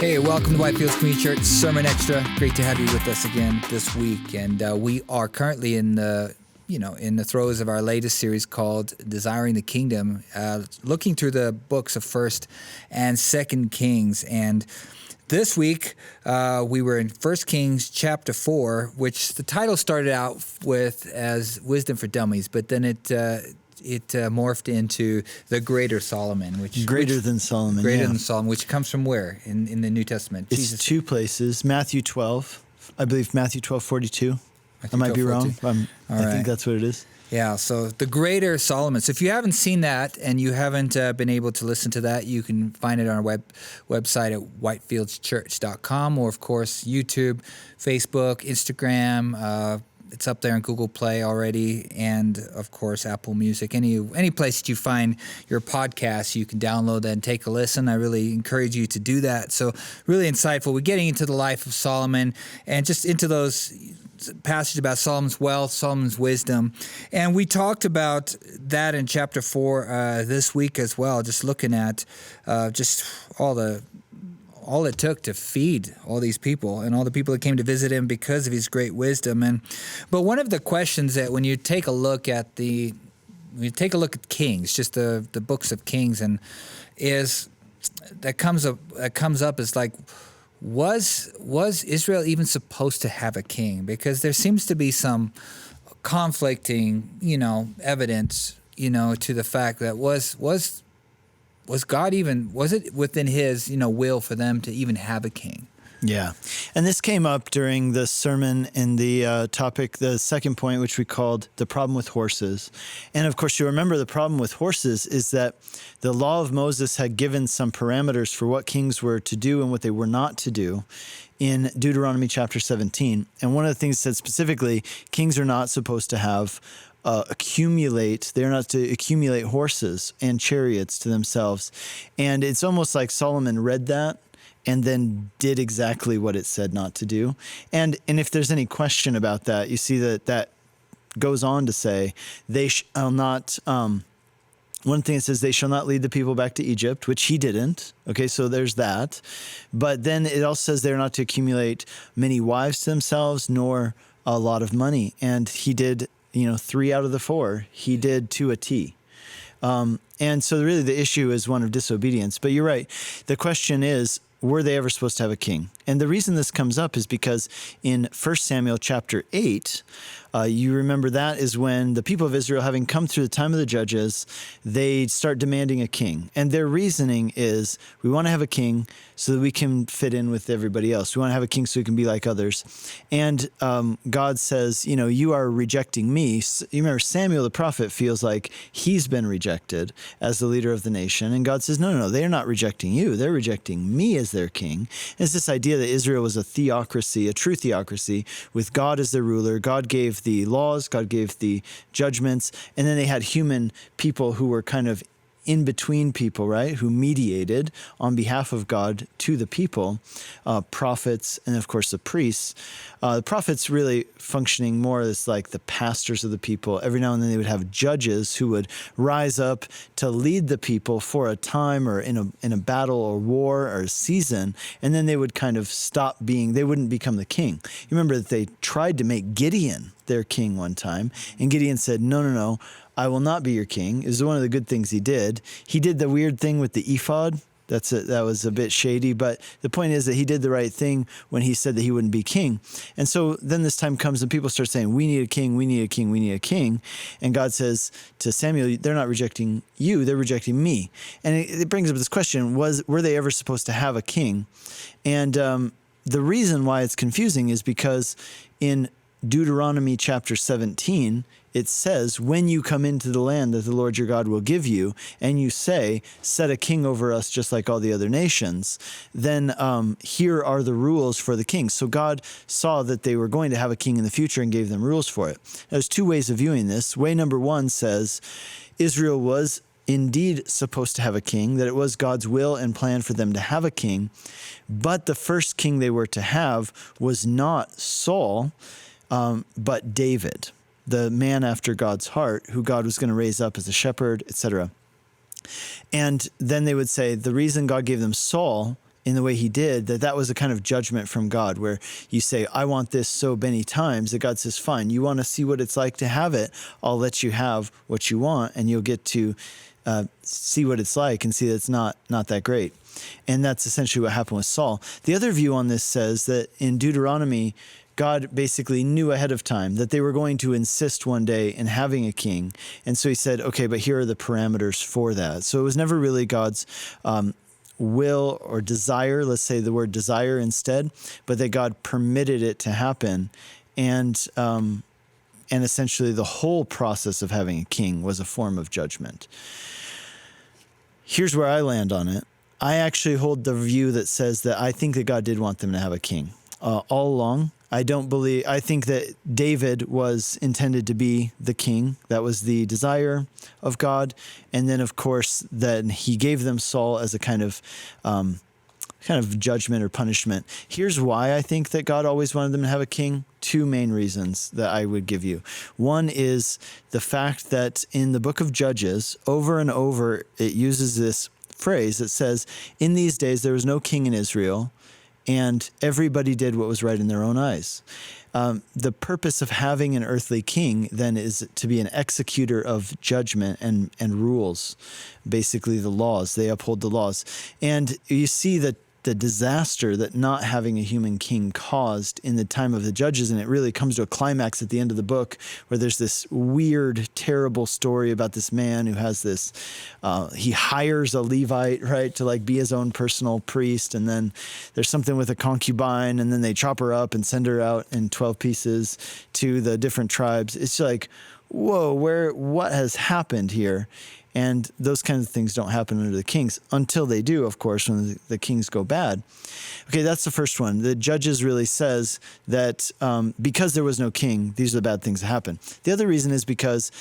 Hey, welcome to Whitefields Community Church Sermon Extra. Great to have you with us again this week. And we are currently in the throes of our latest series called Desiring the Kingdom, looking through the books of 1st and 2nd Kings. And this week, we were in 1 Kings chapter 4, which the title started out with as Wisdom for Dummies, but then it morphed into the Greater Solomon, Greater than Solomon, which comes from where in the New Testament? It's Jesus. Two places. Matthew 12, I believe Matthew 12:42. I might be wrong. I think that's what it is. Yeah, so the Greater Solomon. So if you haven't seen that and you haven't been able to listen to that, you can find it on our website at whitefieldschurch.com, or of course YouTube, Facebook, Instagram. It's up there on Google Play already, and of course Apple Music. Any place that you find your podcast, you can download that and take a listen. I really encourage you to do that. So really insightful. We're getting into the life of Solomon and just into those passages about Solomon's wealth, Solomon's wisdom. And we talked about that in chapter 4 this week as well, just looking at just all it took to feed all these people and all the people that came to visit him because of his great wisdom. But one of the questions that when you take a look at Kings, just the books of Kings, and that comes up is like, was Israel even supposed to have a king? Because there seems to be some conflicting, evidence, to the fact that was it within his, will for them to even have a king? Yeah. And this came up during the sermon in the topic, the second point, which we called the problem with horses. And of course, you remember the problem with horses is that the law of Moses had given some parameters for what kings were to do and what they were not to do in Deuteronomy chapter 17. And one of the things said specifically, kings are not supposed to have they're not to accumulate horses and chariots to themselves. And it's almost like Solomon read that and then did exactly what it said not to do. And if there's any question about that, you see that goes on to say, they shall not, one thing it says, they shall not lead the people back to Egypt, which he didn't. Okay, so there's that. But then it also says they're not to accumulate many wives to themselves, nor a lot of money. And he did 3 out of the 4, he did to a T. And so really the issue is one of disobedience. But you're right. The question is, were they ever supposed to have a king? And the reason this comes up is because in 1 Samuel chapter 8, you remember that is when the people of Israel, having come through the time of the judges, they start demanding a king. And their reasoning is, we want to have a king so that we can fit in with everybody else. We want to have a king so we can be like others. And God says, you are rejecting me. You remember Samuel the prophet feels like he's been rejected as the leader of the nation. And God says, no, they're not rejecting you. They're rejecting me as their king. And it's this idea that Israel was a theocracy, a true theocracy, with God as their ruler. God gave the laws, God gave the judgments, and then they had human people who were kind of in between people, right, who mediated on behalf of God to the people, prophets, and of course the priests. The prophets really functioning more as like the pastors of the people. Every now and then they would have judges who would rise up to lead the people for a time or in a battle or war or a season, and then they would kind of they wouldn't become the king. You remember that they tried to make Gideon their king one time, and Gideon said, no, I will not be your king. It was one of the good things he did. He did the weird thing with the ephod. That was a bit shady, but the point is that he did the right thing when he said that he wouldn't be king. And so then this time comes and people start saying, we need a king, we need a king, we need a king. And God says to Samuel, they're not rejecting you, they're rejecting me. And it brings up this question, were they ever supposed to have a king? And the reason why it's confusing is because in Deuteronomy chapter 17, it says, when you come into the land that the Lord your God will give you, and you say, set a king over us just like all the other nations, then here are the rules for the king. So God saw that they were going to have a king in the future and gave them rules for it. There's two ways of viewing this. Way number one says, Israel was indeed supposed to have a king, that it was God's will and plan for them to have a king, but the first king they were to have was not Saul, but David, the man after God's heart, who God was going to raise up as a shepherd, etc. And then they would say the reason God gave them Saul in the way he did, that was a kind of judgment from God, where you say, I want this so many times, that God says, fine, you want to see what it's like to have it, I'll let you have what you want, and you'll get to see what it's like and see that it's not that great. And that's essentially what happened with Saul. The other view on this says that in Deuteronomy, God basically knew ahead of time that they were going to insist one day in having a king. And so he said, okay, but here are the parameters for that. So it was never really God's will or desire, let's say the word desire instead, but that God permitted it to happen. And essentially the whole process of having a king was a form of judgment. Here's where I land on it. I actually hold the view that says that I think that God did want them to have a king all along. I think that David was intended to be the king. That was the desire of God. And then, of course, that he gave them Saul as a kind of judgment or punishment. Here's why I think that God always wanted them to have a king. Two main reasons that I would give you. One is the fact that in the book of Judges, over and over, it uses this phrase that says, in these days there was no king in Israel, and everybody did what was right in their own eyes. The purpose of having an earthly king then is to be an executor of judgment and rules, basically the laws. They uphold the laws. And you see that the disaster that not having a human king caused in the time of the judges, and it really comes to a climax at the end of the book where there's this weird, terrible story about this man who has this, he hires a Levite, right, to like be his own personal priest, and then there's something with a concubine, and then they chop her up and send her out in 12 pieces to the different tribes. It's like, whoa, what has happened here? And those kinds of things don't happen under the kings until they do, of course, when the kings go bad. Okay, that's the first one. The Judges really says that because there was no king, these are the bad things that happen. The other reason is because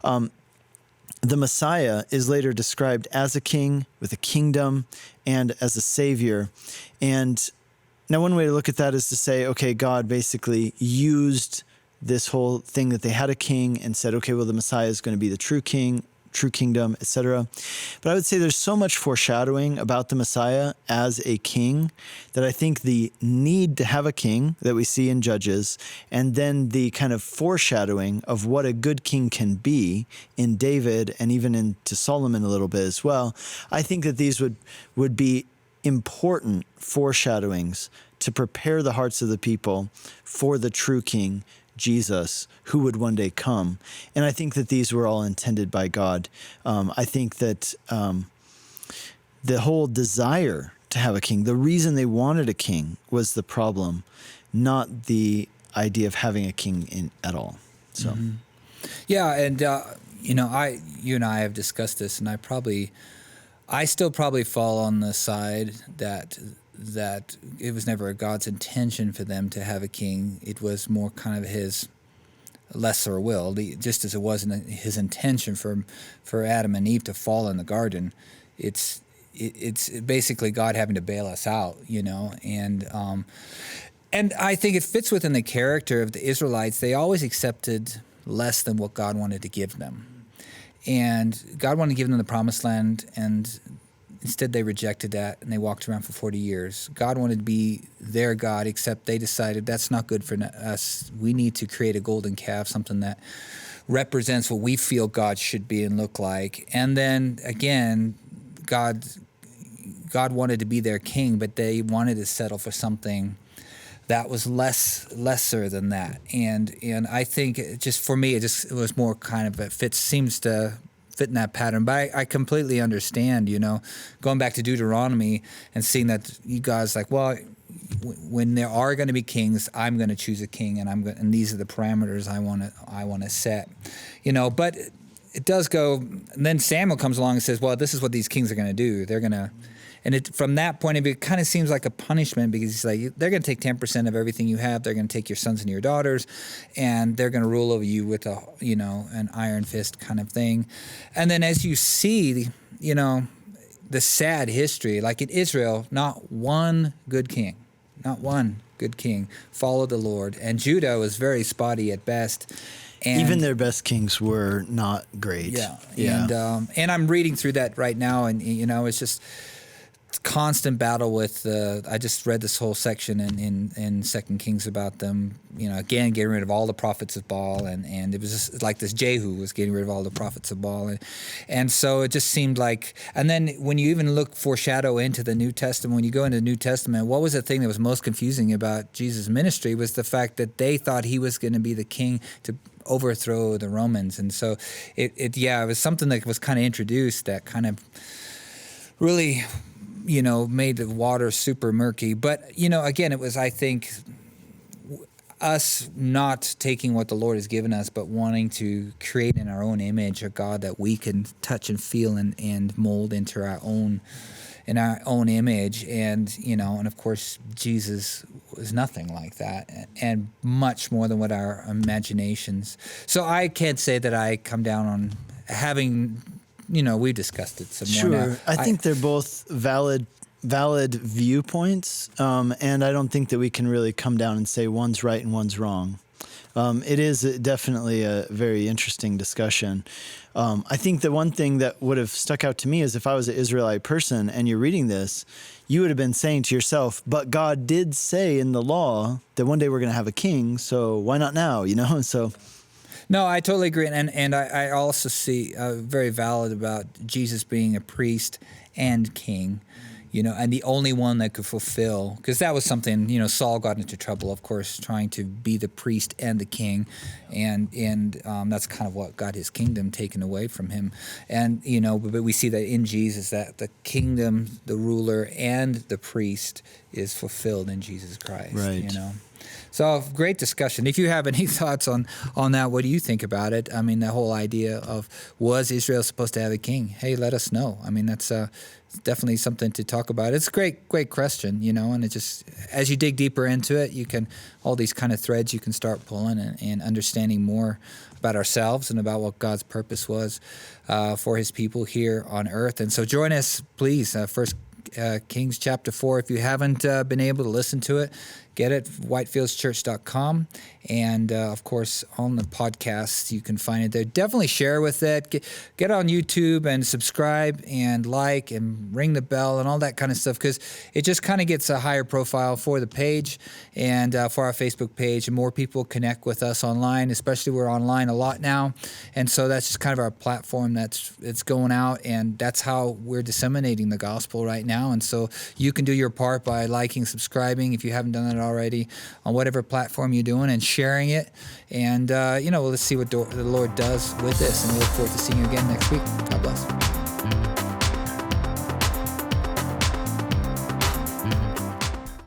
the Messiah is later described as a king with a kingdom and as a savior. And now one way to look at that is to say, okay, God basically used this whole thing that they had a king and said, okay, well, the Messiah is going to be the true king, true kingdom, etc. But I would say there's so much foreshadowing about the Messiah as a king that I think the need to have a king that we see in Judges, and then the kind of foreshadowing of what a good king can be in David and even into Solomon a little bit as well, I think that these would be important foreshadowings to prepare the hearts of the people for the true king, Jesus, who would one day come. And I think that these were all intended by God. I think that the whole desire to have a king, the reason they wanted a king was the problem, not the idea of having a king at all. So, mm-hmm. Yeah, and you and I have discussed this, and I still probably fall on the side that it was never God's intention for them to have a king. It was more kind of his lesser will, just as it wasn't his intention for Adam and Eve to fall in the garden. It's basically God having to bail us out, and I think it fits within the character of the Israelites. They always accepted less than what God wanted to give them, and God wanted to give them the promised land, and instead, they rejected that, and they walked around for 40 years. God wanted to be their God, except they decided that's not good for us. We need to create a golden calf, something that represents what we feel God should be and look like. And then, again, God wanted to be their king, but they wanted to settle for something that was lesser than that. And I think, for me, it was more kind of seems to fit in that pattern. But I completely understand, going back to Deuteronomy and seeing that you guys when there are going to be kings, I'm going to choose a king, and these are the parameters I want to set, But it does go. And then Samuel comes along and says, well, this is what these kings are going to do. They're going to. And from that point of view, it kind of seems like a punishment, because he's like, they're going to take 10% of everything you have. They're going to take your sons and your daughters, and they're going to rule over you with an iron fist kind of thing. And then as you see, the sad history, like in Israel, not one good king followed the Lord. And Judah was very spotty at best. And even their best kings were not great. Yeah. And I'm reading through that right now, and, it's just... constant battle with I just read this whole section in 2 Kings about them, again getting rid of all the prophets of Baal, and it was just like this Jehu was getting rid of all the prophets of Baal, and so it just seemed like. And then when you even look foreshadow into the New Testament, when you go into the New Testament, what was the thing that was most confusing about Jesus' ministry was the fact that they thought he was going to be the king to overthrow the Romans, and so it was something that was kind of introduced that kind of really made the water super murky. But, again, it was, I think, us not taking what the Lord has given us, but wanting to create in our own image a God that we can touch and feel and mold into our own image. And, and of course, Jesus was nothing like that, and much more than what our imaginations. So I can't say that I come down on having... we discussed it some more now. I think they're both valid viewpoints, and I don't think that we can really come down and say one's right and one's wrong. It is definitely a very interesting discussion. I think the one thing that would have stuck out to me is if I was an Israelite person and you're reading this, you would have been saying to yourself, but God did say in the law that one day we're going to have a king, so why not now, So... No, I totally agree. And I also see very valid about Jesus being a priest and king, and the only one that could fulfill, because that was something, Saul got into trouble, of course, trying to be the priest and the king. And that's kind of what got his kingdom taken away from him. And, but we see that in Jesus, that the kingdom, the ruler, and the priest is fulfilled in Jesus Christ, right. So great discussion. If you have any thoughts on that, what do you think about it? I mean, the whole idea of was Israel supposed to have a king? Hey, let us know. I mean, that's definitely something to talk about. It's a great question, and it just, as you dig deeper into it, you can, all these kind of threads you can start pulling and understanding more about ourselves and about what God's purpose was for his people here on earth. And so join us, please, First Kings chapter 4. If you haven't been able to listen to it, get it, whitefieldschurch.com. And, of course, on the podcast, you can find it there. Definitely share with it. Get on YouTube and subscribe and like and ring the bell and all that kind of stuff, because it just kind of gets a higher profile for the page and for our Facebook page. And more people connect with us online, especially we're online a lot now. And so that's just kind of our platform it's going out, and that's how we're disseminating the gospel right now. And so you can do your part by liking, subscribing, if you haven't done that already, on whatever platform you're doing, and sharing it. And, let's see what the Lord does with this. And we look forward to seeing you again next week. God bless.